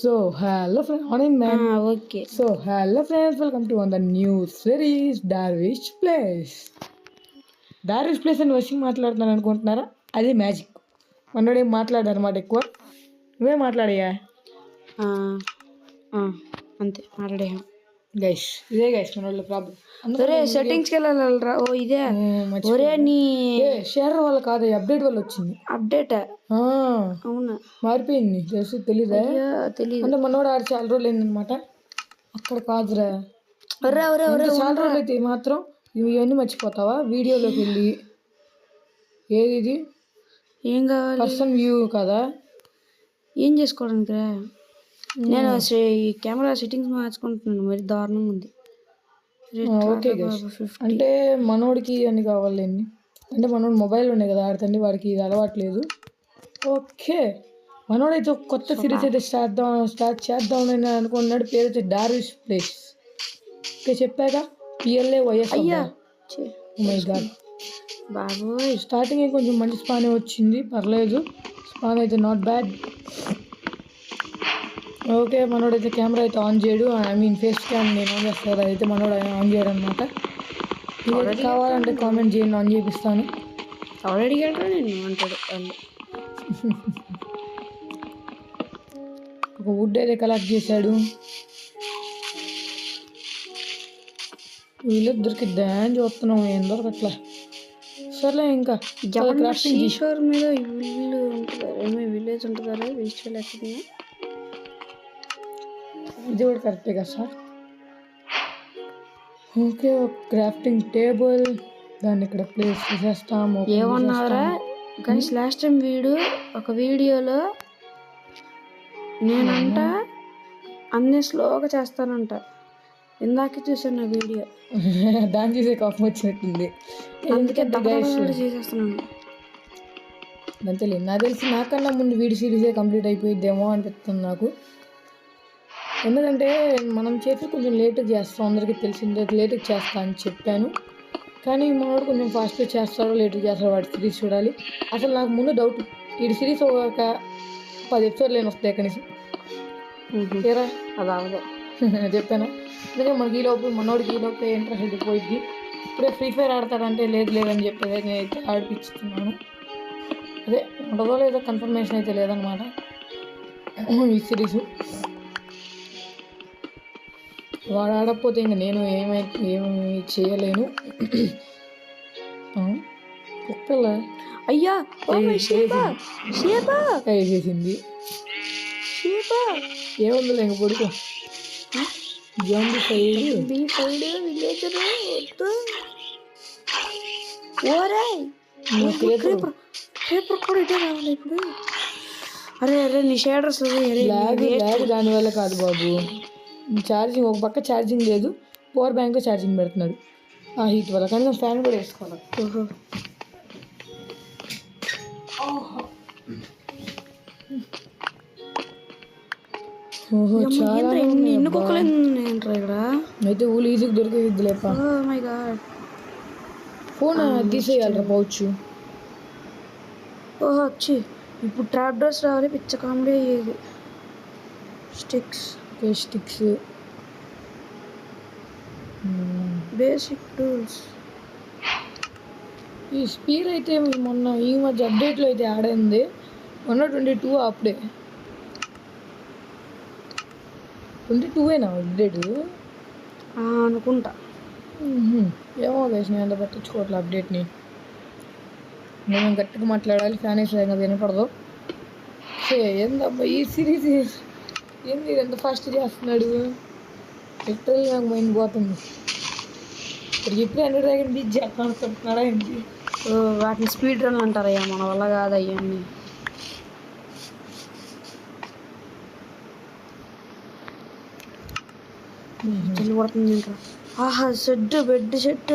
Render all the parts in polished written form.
So, hello friends, morning man. Okay So, hello friends, welcome to on the new series Darwish Place. Darwish Place అని వచ్చి మాట్లాడుతున్నాను అనుకుంటున్నారా? అది magic. మనోడేం మాట్లాడారు అన్నమాట ఎక్కువ. నువ్వే మాట్లాడయ్యా. అంతే మాట్లాడే గైస్ ఇదే గైస్ మనోళ్ళ ప్రాబ్లం. ఒరే సెట్టింగ్స్కి వెళ్ళాలరా. ఓ ఇదే ఒరే నీ షేర్ వల్ల కాదు, అప్డేట్ వల్ల వచ్చింది. అప్డేట్ అవునా? మారిపోయింది తెలుసు తెలీదా? తెలియదు అంటే మనోడు ఆడు చాలా రోజులు అయిందనమాట. అక్కడ కాదురా. ఒరే ఒరే ఒరే చాలా రోజులు అయితే మాత్రం ఇవన్నీ మర్చిపోతావా? వీడియోలోకి వెళ్ళి ఏది ఇది ఏం కావాలి? పర్సన్ వ్యూ కదా, ఏం చేసుకోవడానికి రా? నేను ఈ కెమెరా సెట్టింగ్స్ మార్చుకుంటున్నాను, మరి దారుణంగా ఉంది. ఓకే గైస్, అంటే మనోడికి అన్ని కావాలండి. అంటే మనోడు మొబైల్ ఉండే కదా ఆడుతండి, వాడికి ఇది అలవాట్లేదు. ఓకే, మనోడైతే కొత్త సిరీస్ అయితే స్టార్ట్ చేద్దామని అనుకున్నాడు. పేరు అయితే డార్విష్ ప్లేస్. ఓకే చెప్పాక PLAYS. మై గాడ్ బాబోయ్, స్టార్టింగ్ కొంచెం మంచి స్పానే వచ్చింది, పర్లేదు. స్పాన్ అయితే నాట్ బ్యాడ్. ఓకే, మనోడైతే కెమెరా అయితే ఆన్ చేయడు, ఐ మీన్ ఫేస్ క్యామ్ నేను ఆన్ చేస్తాను, అయితే మనోడు ఆన్ చేయడు అనమాట. ఇది కావాలంటే కామెంట్ చేయండి, ఆన్ చేపిస్తాను. ఆల్రెడీ నేను అంటాడు. ఒక వుడ్ అయితే కలెక్ట్ చేశాడు. వీళ్ళు దొరికిద్దా అని చూస్తున్నాం, ఏం దొరకట్లా. సర్లే ఇంకా షోర్ మీద ఇల్లు ఉంటుందా, విలేజ్ ఉంటుందా? విజువల్ ఎక్కడ? ఇది కూడా కరెక్టే కదా సార్. ఓకే, ఒక క్రాఫ్టింగ్ టేబుల్, దాన్ని ఇక్కడ ప్లేస్ చేసేస్తాము. ఏమన్నారా గైస్? లాస్ట్ టైం ఒక వీడియోలో నేనంట అన్నీ స్లోగా చేస్తానంట. ఇందాకే చూసాను నా వీడియో, దాన్ని చూసే కోపం వచ్చినట్టుంది. అందుకే చేసేస్తున్నాను. అంతే లేదు, నాకు తెలిసి నాకన్నా ముందు వీడియో సిరీసే కంప్లీట్ అయిపోయిద్దేమో అనిపిస్తుంది నాకు. ఎందుకంటే మనం చేసి కొంచెం లేట్గా చేస్తాం, అందరికీ తెలిసిందే లేట్గా చేస్తా అని చెప్పాను. కానీ మనోడు కొంచెం ఫాస్ట్గా చేస్తాడో లేట్గా చేస్తాడో వాడి సిరీస్ చూడాలి. అసలు నాకు ముందు డౌట్, వీడి సిరీస్ ఒక 10 ఎపిసోడ్లు లేని వస్తాయి ఎక్కడి నుంచి తీరా అదే చెప్పాను. ఎందుకంటే మనకి ఈలోపు మనోడికి ఈలోపు ఇంట్రెస్ట్ వెళ్ళిపోయింది. ఇప్పుడే ఫ్రీ ఫైర్ ఆడతాడంటే లేదని చెప్పేది నేనైతే ఆడిపిస్తున్నాను. అదే ఉండదో లేదో కన్ఫర్మేషన్ అయితే లేదనమాట ఈ సిరీస్. వాడు ఆడకపోతే ఇంక నేను ఏమి చేయలేను. కుక్కల అయ్యా వేసేసింది. ఏముంది ఇంక పడుకో. జంబి సైడ్ విలేజర్ కూడా ఇటే రావాలి ఇప్పుడు. అరే నీ షేడర్స్ దానివల్ల కాదు బాబు, ఛార్జింగ్ ఒక పక్క ఛార్జింగ్ లేదు, పవర్ బ్యాంక్ ఛార్జింగ్ పెడుతున్నాడు ఆ హీట్ వల్ల. కానీ ఫ్యాన్ కూడా వేసుకోవాలి. ఓహో చాలా అయితే ఊళ్ళు ఈజీగా దొరికేది లేప. Phone తీసేయాలరా pouch. ఓహో వచ్చి ఇప్పుడు ట్రాప్ డోర్స్ రావాలి, పిచ్చ కామెడీ అయ్యేది. Sticks basic tools. ఈ స్పీర్ అయితే మొన్న ఈ మధ్య అప్డేట్లో అయితే ఆడింది. 122 అప్పుడే 22 అప్డేట్ అనుకుంటా. ఏమో వేసి నేను అంత పట్టించుకోవట్లే అప్డేట్ని. నేను గట్టిగా మాట్లాడాలి, ఫ్యాన్ వేసి వినపడదు. ఏందబ్బా ఈ సిరీస్ ఏంది ఎంత ఫాస్ట్ చేస్తున్నాడు, లిటరల్లీ నాకు మైండ్ పోతుంది. ఇప్పుడు ఎండర్ డ్రాగన్ బీచ్ చేస్తానుకుంటున్నాడా ఏంటి? వాటిని స్పీడ్ రన్ అంటారయ్యా, మన వల్ల కాదు అవన్నీ. చల్లి పడుతుంది ఇంకా. ఆహా బెడ్ సెట్.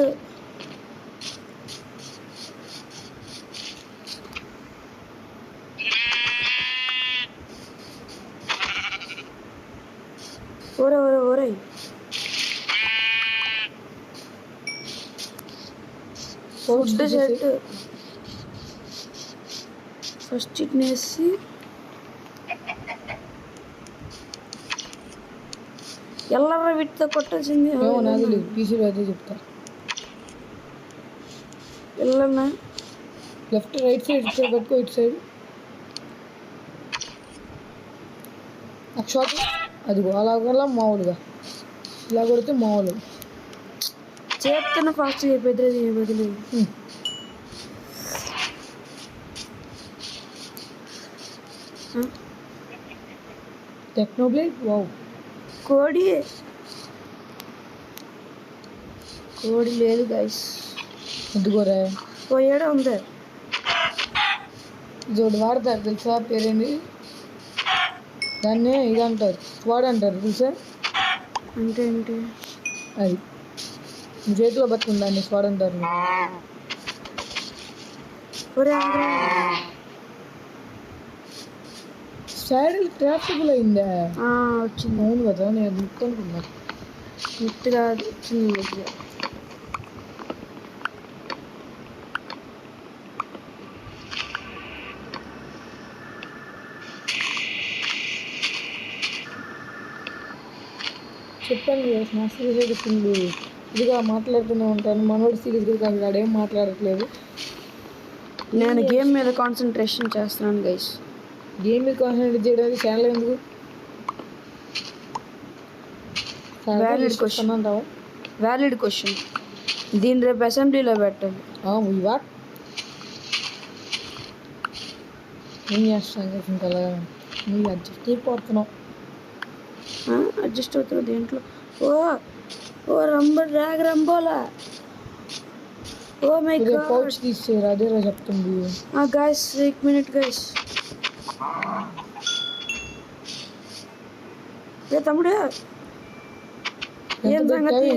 ఓరే ఫుడ్ సెట్. ఫస్ట్ ఇట్నేసి ఎల్లరా వీటితో కొట్టాల్సింది ఏమో నాకు తెలియదు, పీసీలో అయితే చెప్తా. ఎల్లన్నా లెఫ్ట్ రైట్ సైడ్ ఇటు సైడ్ పట్టుకో, ఇటు సైడ్ ఒక షాట్. అదిగో అలాగలా మామూలుగా ఇలా కొడితే మామూలు. చేస్తున్న ఫాస్ట్ బెదిరేది బదులు టెక్నోబ్లేడ్. వావ్, కోడి లేదు గైస్. ఎందుకోరా పోయాడే ఉంది. ఇది ఒకటి వాడతారు తెలుసా, పేరేంటి దాన్ని, ఇది అంటారు స్వాడ్ అంటారు తెలుసా. అంటే ఏంటి అది నీ చేతిలో పట్టుకుని దాన్ని స్వాడ్ అంటారు. ఒరే సాడిల్ ట్రాఫిక్లో అయిందా? వచ్చింది. అవును కదా, నేను గుర్తు అనుకున్నా. గుర్తుగా వచ్చింది మధ్య. చెప్పాను కదా, నా సీరియస్ ఫుల్ ఇదిగా మాట్లాడుతూనే ఉంటాను. మనోడు సీరియస్గా కాదు, ఆడేం మాట్లాడట్లేదు. నేను గేమ్ మీద కాన్సన్ట్రేషన్ చేస్తున్నాను గైస్. గేమ్ మీద కాన్సన్ట్రేట్ చేయడానికి ఛానల్ ఎందుకు? Valid question. దీన్ని రేపు అసెంబ్లీలో పెట్టాలి. ఇవా ఏం చేస్తాను కదా, ఇంకా అలా నువ్వు అడ్జస్ట్ అయిపోతున్నావు. అడ్జస్ట్ అవుతావు దేంట్లో? రంబోలా. ఓ మై గాడ్, పౌచ్ తీసేరా, అదేరా చెప్తుంది. Guys 1 minute guys. ఏ తమ్ముడు ఏం సంగతి?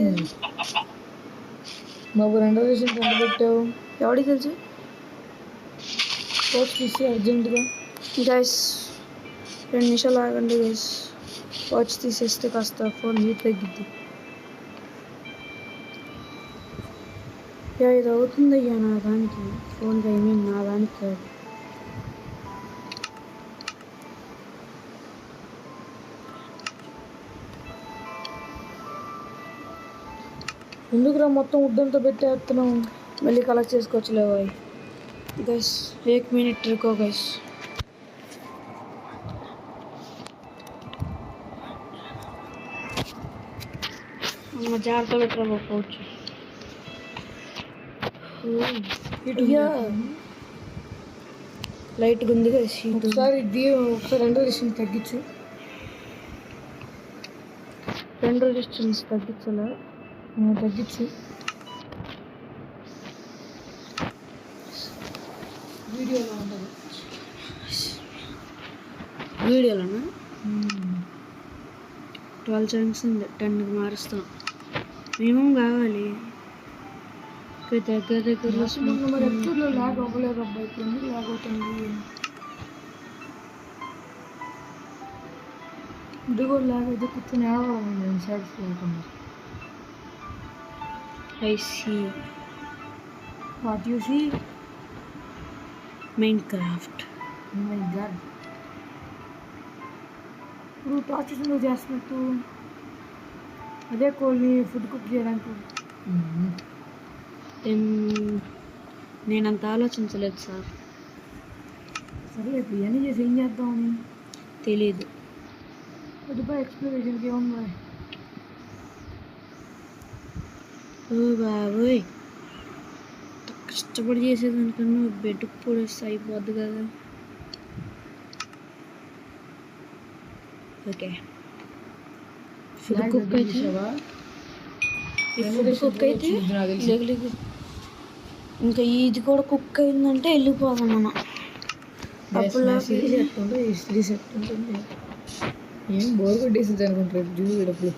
మాకు 2 రేషన్ ఎంత పెట్టావు? ఎవడికి తెలుసు? పౌచ్ తీసి అర్జెంటుగా. గైస్ 2 నిమిషాలు ఆగండి గైస్. వాచ్ తీసేస్తే కాస్త ఫోన్ హీట్ తగ్గిద్ది. ఇది అవుతుందయ్యా నా దానికి, ఫోన్కి ఐ మీన్ నా దానికి కాదు. ఎందుకురా మొత్తం ఉడ్డంతా పెట్టేస్తున్నావు? మళ్ళీ కలెక్ట్ చేసుకోవచ్చులేవా గైస్. 1 minute రుకో గైస్. జాగ్రత్త పెట్టరా పోవచ్చు. లైట్గా ఉంది కదా సీట్. ఒకసారి 2 రేషన్ తగ్గించు. 2 డిస్టెన్స్ తగ్గించాలా? తగ్గించు. వీడియోలోనా? 12 seconds ఉంది, 10కి మారుస్తాం. మినిమం కావాలి. దగ్గరలో మరి ఎప్పుడు లాగ్ అవ్వలేదు అబ్బాయి, ఇప్పుడు ఎందుకు లాగ్ అవుతుంది? ఇది కూడా లాగ్ అయితే కూర్చొని ఆడవడం నేను సైడ్స్ లేకుండా. I see. What you see? Minecraft. Oh my god. ఇప్పుడు టార్చెస్ నువ్వు చేస్తున్నట్టు అదే కోళ్ళని ఫుడ్ కుక్ చేయడానికి. నేనంత ఆలోచించలేదు సార్. సరే ఇప్పుడు ఇవన్నీ చేసి ఏం చేద్దామని తెలీదు. దుబాయ్ ఎక్స్ప్లోరేషన్కి ఏమన్నా? ఓ బాబోయ్, కష్టపడి చేసేదానికన్నా బెడ్ పొడిస్తే అయిపోద్ది కదా. ఓకే, ఫుడ్ కుక్ అయితే లేదు. ఇంకా ఇది కూడా కుక్ అయిందంటే వెళ్ళిపోదాం మనం. సిరీస్ ఎట్టుంటుంది? ఏం బోర్ కొట్టేసింది అనుకుంటారు చూడప్పుడు.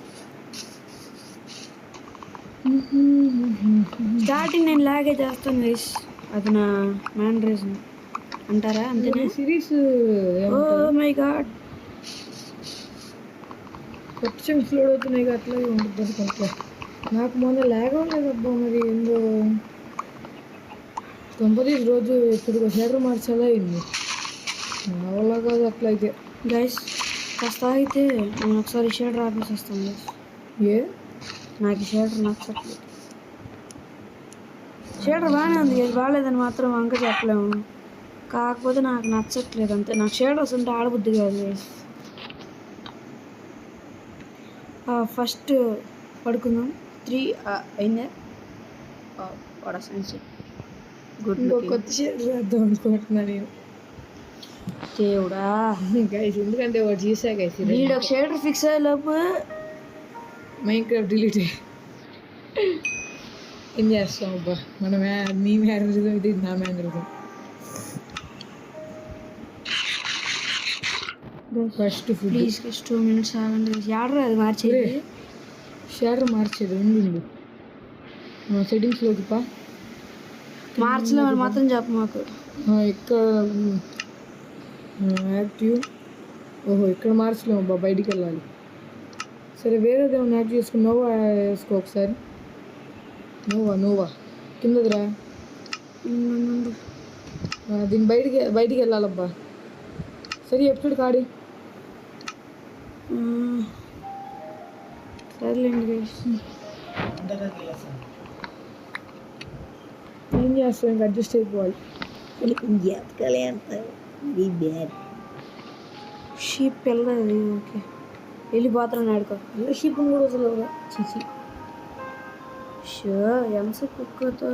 స్టార్టింగ్ నేను లాగే చేస్తాను గైస్, అది నా మ్యానరిజం అంటారా? అంతేనా? సిరీస్ ఓ మై గాడ్, కొత్త సిమ్స్ లోడ్ అవుతున్నాయి అట్లాగే ఉంటుంది అనుకుంటా. నాకు మొన్న లాగ్ అవ్వలేదబ్బా, మరి ఏందో కంపెనీస్ రోజు ఇప్పుడు షేటర్ మార్చాలా అయింది. నా వల్ల కాదు అట్లయితే. గైస్ కాస్త అయితే నేను ఒకసారి షేటర్ ఆపేసి వస్తాను గైస్. ఏ నాకు షేడర్ నచ్చట్లేదు. షేడర్ బాగానే ఉంది, అది బాగాలేదని మాత్రం వంక చెప్పలేము. కాకపోతే నాకు నచ్చట్లేదు అంతే. నాకు షేడర్స్ ఉంటే ఆడబుద్ధి కాదు గైస్. ఫస్ట్ పడుకుందాం. 3 అయిందా? వాడ సన్సెట్ గుడ్ ఇంకో కొత్త షేడర్ వేద్దాం అనుకుంటున్నా నేను. దేవుడా, గైస్ ఎందుకంటే వాడు చూసా గైస్ వీడు ఒక షేడర్ ఫిక్స్ అయ్యేలోపు మైన్క్రాఫ్ట్ డిలీట్ ఏం చేస్తాం అబ్బా. మన నీ మ్యానరిజం ఇది, నా mannerism. First food please 2 minutes ఆగండి. షేడర్ అది మార్చేది. షేడర్ మార్చేది ఉంది. సెట్టింగ్స్లోకి పా. మార్చలేమని మాత్రం చెప్పు మాకు. ఇక్కడ యాక్టివ్. ఓహో ఇక్కడ మార్చలేము అబ్బా, బయటికి వెళ్ళాలి. సరే వేరేది ఏమైనా యాక్టివ్ చేసుకుని నోవా వేసుకో ఒకసారి. నోవా కిందదిరా. దీన్ని బయటికి వెళ్ళాలబ్బా. సరే ఎప్పుడు కాడి. సరేలేండి గైస్. ఏం చేస్తాం, ఇంకా అడ్జస్ట్ అయిపోవాలి. షీప్ వెళ్ళదు. ఓకే వెళ్ళిపోతున్నాను ఆడుకో. షీప్ని కూడా అసలు చిచి. షో ఎంస కుక్కతో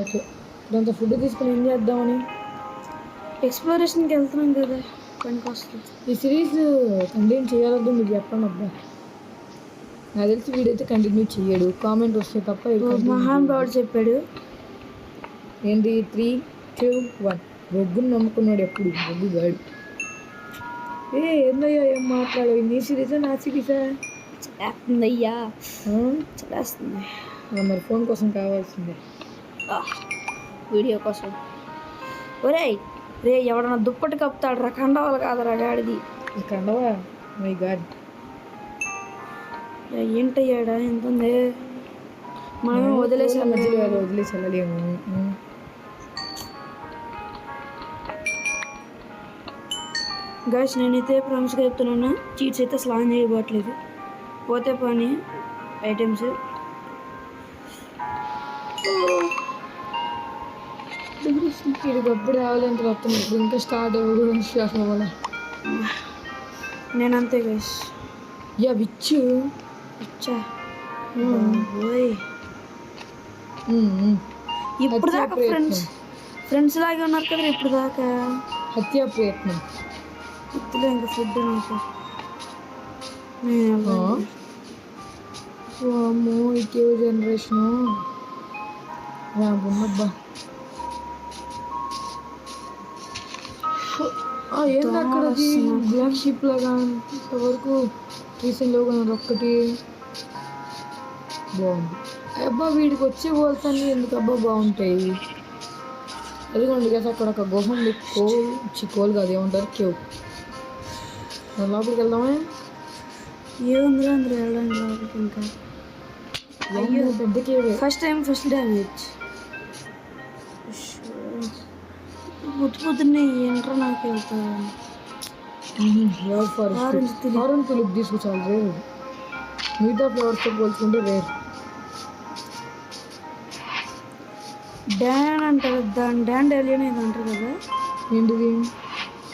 ఓకే ఇదంతా ఫుడ్ తీసుకుని ఏం చేద్దామని ఎక్స్ప్లోరేషన్కి వెళ్తున్నాం కదా, పనికి వస్తుంది. ఈ సిరీస్ కంటిన్యూ చేయాలద్దు మీరు చెప్పండి అబ్బా. నాకు తెలిసి వీడైతే కంటిన్యూ చేయడు, కామెంట్ వస్తే తప్ప. మహాన్ బాబు చెప్పాడు ఏంటి 3, 2, 1 బొగ్గును నమ్ముకున్నాడు ఎప్పుడు బొగ్గు గాడు. ఏందయ్యా ఏం మాట్లాడు. నీ సిరీసా నా సిరీసా? చేస్తుందయ్యా, చేస్తుంది. మరి ఫోన్ కోసం కావాల్సిందే, వీడియో కోసం. ఒరేయ్ రే, ఎవడన్నా దుప్పటి కప్పుతాడు రా, కండవాళ్ళు కాదురా గాడిది. కండవా మై గాడ్. ఏంటయ్యాడా ఎంత ఉంది, మనం వదిలేసి వెళ్ళలేము. గైస్ నేనైతే ప్రామిస్గా చెప్తున్నాను, చీట్స్ అయితే అసలు ఆన్ చేయబోట్లేదు. పోతే పని ఐటమ్స్ ఇది అప్పుడు రావాలంటే వస్తుంది. ఇప్పుడు ఇంకా స్టార్ట్ అవ్వడం విశ్వాసం వల్ల నేనంతే గైస్. యా విచ్చు ఇచ్చా ఇప్పుడు దాకా ఫ్రెండ్స్ లాగే ఉన్నారు కదా ఇప్పుడు దాకా. హత్యా ప్రయత్నం ఇప్పుడే ఇంకా ఫుడ్ నాకు అమ్మో ఇకే జనరేషను ఉన్నబ్బా. ఏంటి అక్కడ బ్లాక్ షిప్ లాగా ఇంతవరకు రీసెంట్గా ఉన్నది ఒక్కటి బాగుంది. అబ్బా వీడికి వచ్చే పోల్తాన్ని ఎందుకు అబ్బా బాగుంటాయి. అదిగోండి కదా అక్కడ ఒక గుహ ఉంది. కోల్ కాదు ఏమంటారు, కేవ్. లోపలికి వెళ్దామే. ఏముందిరా అందులో వెళ్ళండి లోపలికి. ఇంకా అయ్యో పెద్ద కేవ్. First damage. పొద్దున్నే ఏంట్రా నాకు వెళ్తాను. ఆరెంజ్ తులిప్ తీసుకొచ్చాలి రేరు. మిగతా ఫ్లవర్స్తో పోల్చుకుంటే రేరు. డాన్ అంటారు దాని, డాండేలియన్ ఏదో అంటారు కదా. ఏంటిది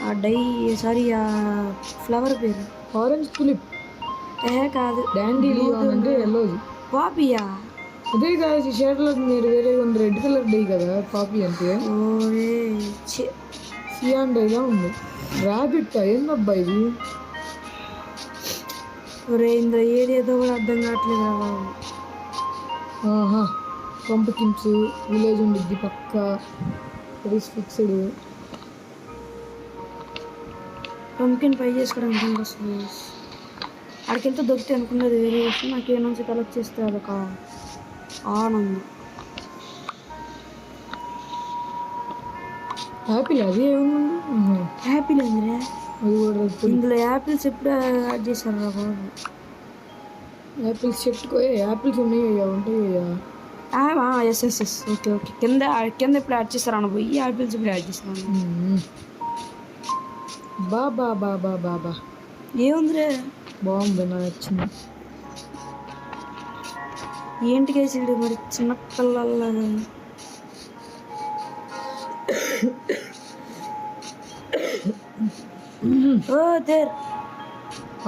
ఆ ఫ్లవర్ పేరు ఆరెంజ్ తులిప్. కాదు, డాండేలియన్ అంటే ఎల్లోది. పాపియా? అదే కాదు ఈ షేడ్లో మీరు వేరే ఉంది, రెడ్ కలర్ డై కదా పాపీ అంటే. సియాన్ డైలా ఉంది. ర్యాబిట్ ఏందబ్బా ఇది? ఇంద్ర ఏదేదో కూడా అర్థం కావట్లేదు రా బాబు. పంపకిన్స్ విలేజ్ ఉండిద్ది పక్క, ఫిక్స్డ్. పంపికిన్ పై చేసుకోవడానికి వస్తుంది. అక్కడికెళ్తే దొరికితే అనుకున్నది వేరే విషయం. నాకు ఏ నుంచి కలెక్ట్ చేస్తే అదొక ఆనందం. యాపిల్ అది యాపిల్ అందిరా, అది కూడా ఇందులో యాపిల్స్ ఎప్పుడు యాడ్ చేశారు రా బాబు. యాపిల్స్ చెట్టుకో యాపిల్స్ ఉన్నాయ్యా ఉంటాయ్యా. Yes yes yes okay okay కింద కింద ఇప్పుడు యాడ్ చేస్తారు అన్న పోయి యాపిల్స్ ఇప్పుడు యాడ్ చేస్తాను బాబా బాబా బాబా ఏముందిరే బాగుంది, నాకు నచ్చింది. ఏంటి కేసీడు మరి చిన్నపిల్లలాగా ఓ దేర్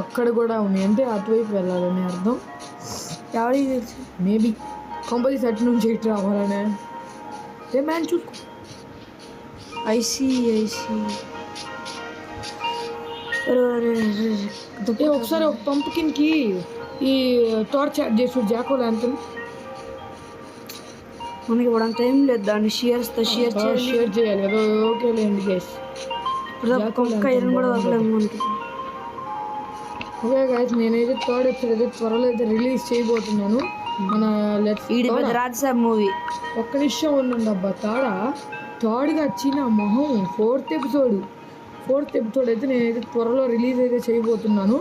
అక్కడ కూడా ఉంది అంటే అటువైపు వెళ్ళాలని అర్థం. ఎవరికి తెలుసు మేబీ కంపల్సరీ సెట్ నుంచి ఇటు రావాలనే. ఏ మ్యాన్ చూసుకో. ఐసీ ఒకసారి ఒక పంపుకిన్కి ఈ టార్చ్ యాడ్ చేసి జాకో ల్యాంతన్ మనకి ఇవ్వడానికి టైం లేదు, దాన్ని షేర్ చేయాలి కదా. ఓకేలేండి గైస్, ఇప్పుడు ఐరన్ కూడా దొరకలేదు మనకి. ఓకే గైస్, నేనైతే థర్డ్ ఎపిసోడ్ అయితే త్వరలో అయితే రిలీజ్ చేయబోతున్నాను. మన రాజ్యసభ మూవీ. ఒక్క నిమిషం ఉండండి అబ్బా. థర్డ్గా వచ్చిన మొహం ఫోర్త్ ఎపిసోడ్ అయితే నేనైతే త్వరలో రిలీజ్ అయితే చేయబోతున్నాను.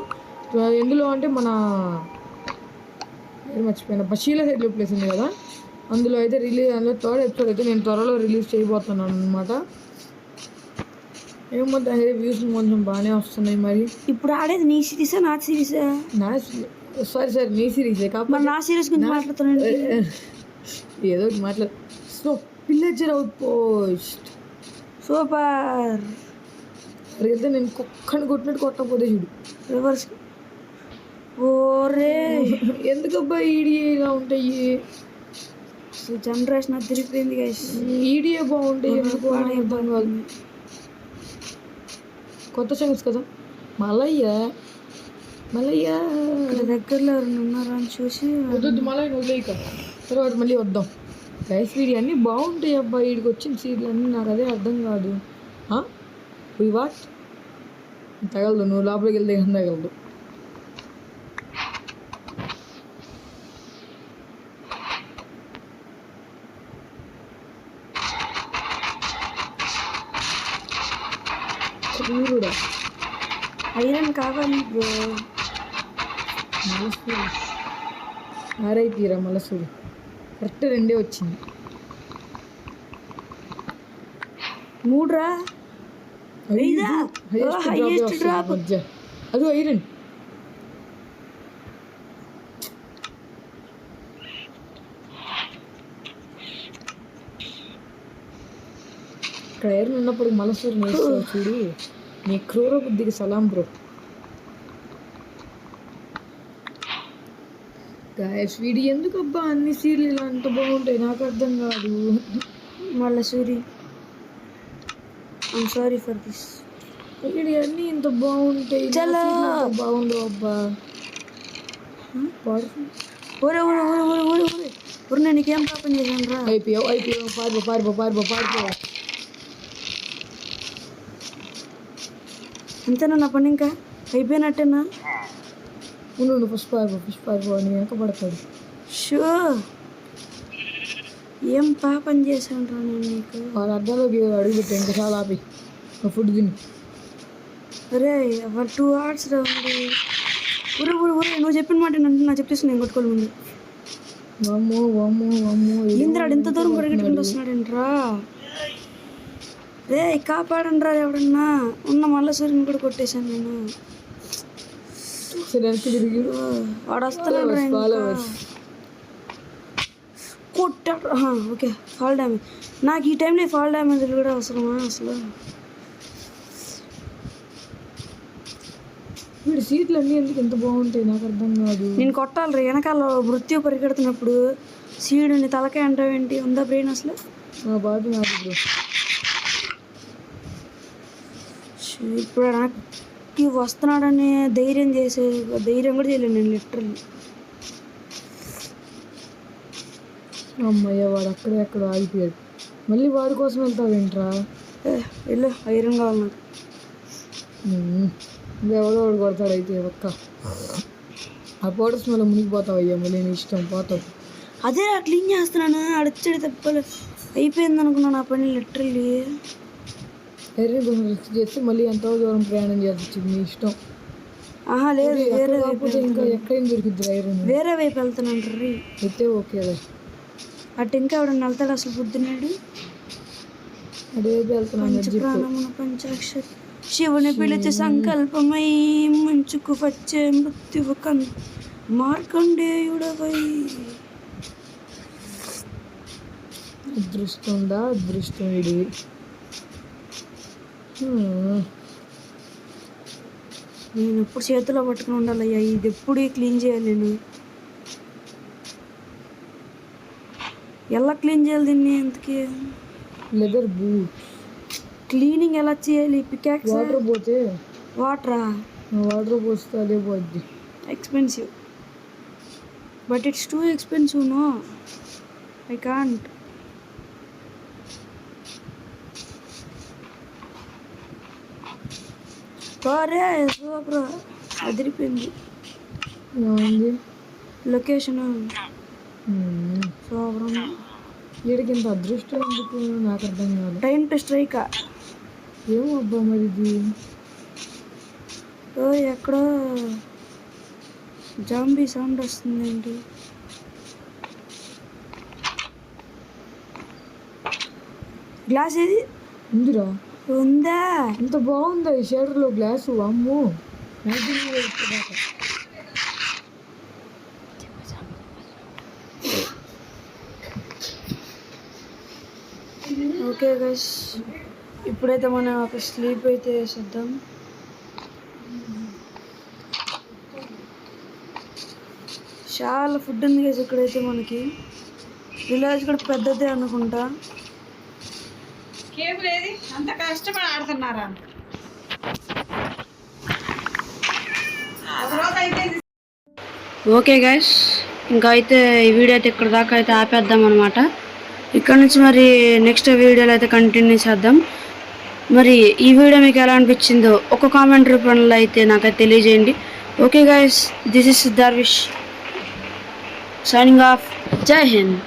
ఎందులో అంటే మన మర్చిపోయిన బషీలా సైడ్లో ప్లేస్ ఉంది కదా, అందులో అయితే అందులో థర్డ్ ఎపిసోడ్ అయితే నేను త్వరలో రిలీజ్ చేయబోతున్నాను అనమాట. ఏమో దాని వ్యూస్ కొంచెం బాగానే వస్తున్నాయి. మరి ఇప్పుడు ఆడేది నీ సిరీసా నా సిరీసా? సారీ నీ సిరీసే కాకపోతే నా సిరీస్ గురించి మాట్లాడుతున్నాను. ఏదో మాట్లాడు. So villager out post super. అయితే నేను కుక్కని కొట్టినట్టు కొట్టకపోతే చూడు రివర్స్. ఓరే ఎందుకబ్బా ఈడియా ఇలా ఉంటాయి? జనరేషన్ అది తిరిగిపోయింది గైస్. ఈడియా బాగుంటాయి ఎందుకు అర్థం కాదు. కొత్త సాంగ్స్ కదా. మలయ్య ఇక్కడ దగ్గరలో ఉన్నారా అని చూసి వద్దు మలయ్య వదిలేక తర్వాత మళ్ళీ వద్దాం. గైస్ వీడియో అన్నీ బాగుంటాయి అబ్బా. వీడికి వచ్చిన సీట్లు అన్నీ నాకు అదే అర్థం కాదు. వాట్ తగలదు, నువ్వు లోపలికి వెళ్తే తగలదు. చూరుడా ఐరన్ కావాలి బ్రో. మలసూరు ఆరైపోయిరా మలసూరు కరెక్ట్ 2 వచ్చింది. 3 రా. అది ఐరన్. ఇక్కడ ఐరన్ ఉన్నప్పుడు మలసూరు నేర్చుకో చూడు. నీ క్రూర బుద్ధికి సలాం బ్రో. గాయస్ వీడి ఎందుకు అబ్బా అన్ని సీరియల్ అంత బాగుంటాయి నాకు అర్థం కాదు. మళ్ళీ Suri I'm sorry for this. వీడి అన్నీ ఇంత బాగుంటాయి, చాలా బాగుండవు అబ్బా. ఒరే నేను నీకేం పాపం చేశాను రా. అయిపోయావు పారిపో. అంతేనా నా పని? ఇంకా అయిపోయినట్టేనా? ఉండు ఫస్ట్ పారిపో అని వెనక పడతాడు. షో ఏం పాపం చేశాను రా నేను నీకు. వాళ్ళ అర్థంలోకి అడుగు పెట్టా. ఇంకా చాలా ఆపి ఫుడ్ తిని. అరే 2 hours రా ఉంది. ఊరే నువ్వు చెప్పిన మాట నా చెప్పేసి నేను కొట్టుకోవాలి ముందు. వామ్మో ఇంద్రాడు ఎంత దూరం పరిగెట్టుకుంటూ వస్తున్నాడేంట్రా? రే కాపాడండి రా ఎవడన్నా. ఉన్న మళ్ళీ సూర్యుని కూడా కొట్టేశాను నేను. వాడు వస్తున్నాడు కొట్టాడు. Okay fall damage. నాకు ఈ టైంలో ఫాల్ డ్యామేజ్ కూడా అవసరమా అసలు? వీడి సీట్లు అన్నీ ఎందుకు ఎంత బాగుంటాయి నాకు అర్థం కాదు. నేను కొట్టాలి రా వెనకాల మృత్యు పరిగెడుతున్నప్పుడు. సీడుని తలకాయ అంటావేంటి? ఉందా బ్రెయిన్ అసలు? బాధ నాకు బ్రో. ఇప్పుడు నాకు వస్తున్నాడని ధైర్యం కూడా చేయలేను నేను లిటరల్లీ. అమ్మయ్య వాడు ఎక్కడో ఆగిపోయాడు. మళ్ళీ వాడి కోసం వెళ్తావేంట్రా? వెళ్ళు ఐరన్ కావాలి నాకు. ఎవడో వాడు కొడతాడు అయితే ఒక్క ఆ పౌడర్స్ మళ్ళీ మునిగిపోతావు. అయ్యా మళ్ళీ నీ ఇష్టం పోతావు. అదే క్లీన్ చేస్తున్నాను. అడిచాడు తప్పలు అయిపోయింది అనుకున్నాను నా పని లిటరల్లీ. ఐరన్ కొంచెం రిస్క్ చేస్తే మళ్ళీ ఎంతో దూరం ప్రయాణం చేయాల్సి నీ ఇష్టం. లేదు వేరే కాకపోతే ఇంకా ఎక్కడేం దొరికిద్ది ఐరన్. వేరే వైపు వెళ్తున్నాను రీ. అయితే ఓకే అటు ఇంకా ఎవడన్నా వెళ్తాడు అసలు బుద్ధినాడు. అడేది వెళ్తున్నాను పంచ ప్రాణమున పంచాక్షర శివుని పిలిచి సంకల్పమై ముంచుకు వచ్చే మృత్యువు మార్కండేయుడవై. అదృష్టందా అదృష్టం ఇది. నేను ఎప్పుడు చేతిలో పట్టుకుని ఉండాలయ్యా, ఇది ఎప్పుడు క్లీన్ చేయాలి నేను. ఎలా క్లీన్ చేయాలి దీన్ని? ఎంతకి లెదర్ బూట్ క్లీనింగ్ ఎలా చేయాలి? పికాక్స్ వాటర్ పోతే వాటరా? వాటర్ పోస్తే అదే పోద్ది. Expensive, but it's too expensive. No, I can't. అరే సూపర్, అదిరిపోయింది ఏమైంది లొకేషన్. సూపర్. వీడికి ఇంత అదృష్టం ఎందుకు నాకు అర్థం కాదు. Time to strike. ఏమో అబ్బా మరి ఇది. ఓ ఎక్కడో జాంబీ సౌండ్ వస్తుంది ఏంటి? గ్లాస్ ఏది ఉందిరా? ఉందా? ఇంత బాగుందా ఈ షేడర్లో గ్లాసు? అమ్మో. ఓకే గైస్, ఇప్పుడైతే మనం ఒక స్లీప్ అయితే వేసేద్దాం. చాలా ఫుడ్ ఉంది గైస్ ఇక్కడైతే. మనకి విలేజ్ కూడా పెద్దదే అనుకుంటా. కేబుల్ ఏది అంత కష్టపడి ఆడుతున్నారా? ఓకే గైస్, ఇంకా అయితే ఈ వీడియో అయితే ఇక్కడ దాకా అయితే ఆపేద్దాం అనమాట. ఇక్కడ నుంచి మరి నెక్స్ట్ వీడియోలో అయితే కంటిన్యూ చేద్దాం. మరి ఈ వీడియో మీకు ఎలా అనిపించిందో ఒక కామెంట్ రూపంలో అయితే నాకైతే తెలియజేయండి. Okay guys, this is Darvish signing off. జై హింద్.